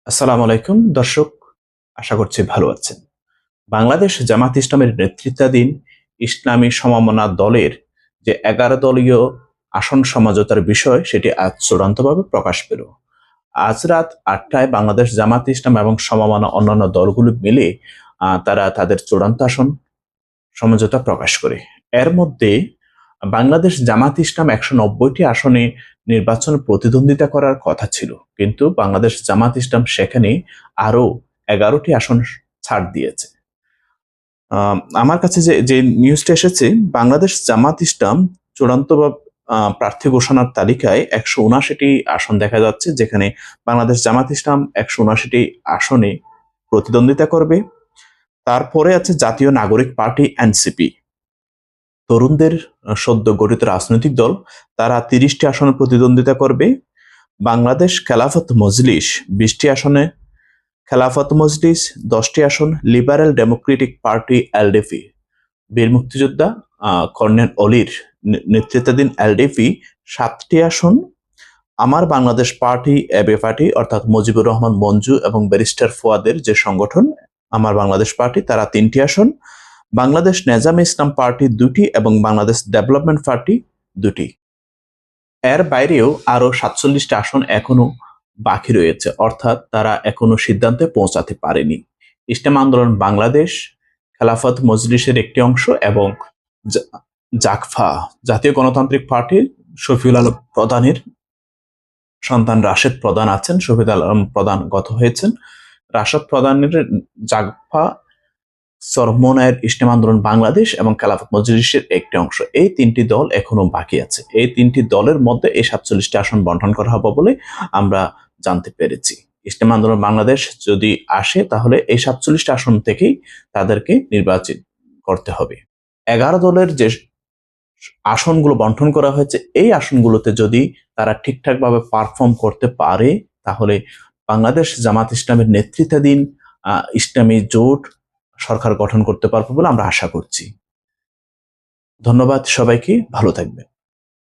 আসসালামু আলাইকুম দর্শক, আশা করছি ভালো আছেন। বাংলাদেশ জামাত ইসলামের নেতৃত্বাধীন ইসলামী সমমনা দলের যে ১১ দলীয় আসন সমঝোতার বিষয় সেটি আজ চূড়ান্তভাবে প্রকাশ পেল। আজ রাত ৮টায় বাংলাদেশ জামাত ইসলাম এবং সমমনা অন্যান্য দলগুলো মিলে তারা তাদের চূড়ান্ত আসন সমঝোতা প্রকাশ করে। এর মধ্যে বাংলাদেশ জামাত ইসলাম ১৯০টি আসনে নির্বাচনে প্রতিদ্বন্দ্বিতা করার কথা ছিল, কিন্তু বাংলাদেশ জামাত ইসলাম সেখানে আরো ১১টি আসন ছাড় দিয়েছে। আমার কাছে যে যে নিউজটা এসেছে, বাংলাদেশ জামাত ইসলাম চূড়ান্ত বা প্রার্থী ঘোষণার তালিকায় ১৭৯টি আসন দেখা যাচ্ছে, যেখানে বাংলাদেশ জামাত ইসলাম ১৭৯টি আসনে প্রতিদ্বন্দ্বিতা করবে। তারপরে আছে জাতীয় নাগরিক পার্টি এনসিপি, তরুণদের সদ্য গঠিত রাজনৈতিক দল, তারা ৩০টি আসনে প্রতিদ্বন্দ্বিতা করবে। বাংলাদেশ খেলাফত মজলিস ২০টি আসনে, খেলাফত মজলিস ১০টি আসন, লিবারেল ডেমোক্রেটিক পার্টি এলডিপি, বীর মুক্তিযোদ্ধা কর্নেল অলির নেতৃত্বাধীন এলডিপি ৭টি আসন, আমার বাংলাদেশ পার্টি এবি পার্টি অর্থাৎ মুজিবুর রহমান মঞ্জু এবং ব্যারিস্টার ফুয়াদের যে সংগঠন আমার বাংলাদেশ পার্টি, তারা ৩টি আসন, বাংলাদেশ নেজামে ইসলাম পার্টি ২টি এবং বাংলাদেশ ডেভেলপমেন্ট পার্টি ২টি। এর বাইরেও আরো ৪৭টি আসন এখনো বাকি রয়েছে, অর্থাৎ তারা এখনো সিদ্ধান্তে পৌঁছাতে পারেনি। ইসলাম আন্দোলন বাংলাদেশ, খেলাফত মজলিসের একটি অংশ এবং জাকফা জাতীয় গণতান্ত্রিক পার্টির শফিউল আলম প্রধানের সন্তান রাশেদ প্রধান আছেন। শফিউল আলম প্রধান গত হয়েছেন। রাশেদ প্রধানের জাকফা, চরমোনাইয়ের ইসলাম আন্দোলন বাংলাদেশ এবং খেলাফত মজলিসের একটি অংশ, এই ৩টি দল এখনো বাকি আছে। এই ৩টি দলের মধ্যে এই ৪৭টি আসন বন্টন করা হবে বলে আমরা জানতে পেরেছি। ইসলাম আন্দোলন বাংলাদেশ যদি আসে, তাহলে এই ৪৭টি আসন থেকেই তাদেরকে নির্বাচিত করতে হবে। ১১ দলের যে আসনগুলো বন্টন করা হয়েছে, এই আসনগুলোতে যদি তারা ঠিকঠাকভাবে পারফর্ম করতে পারে, তাহলে বাংলাদেশ জামাত ইসলামের নেতৃত্বাধীন ইসলামী জোট সরকার গঠন করতে পারবে বলে আমরা আশা করছি। ধন্যবাদ সবাইকে, ভালো থাকবেন।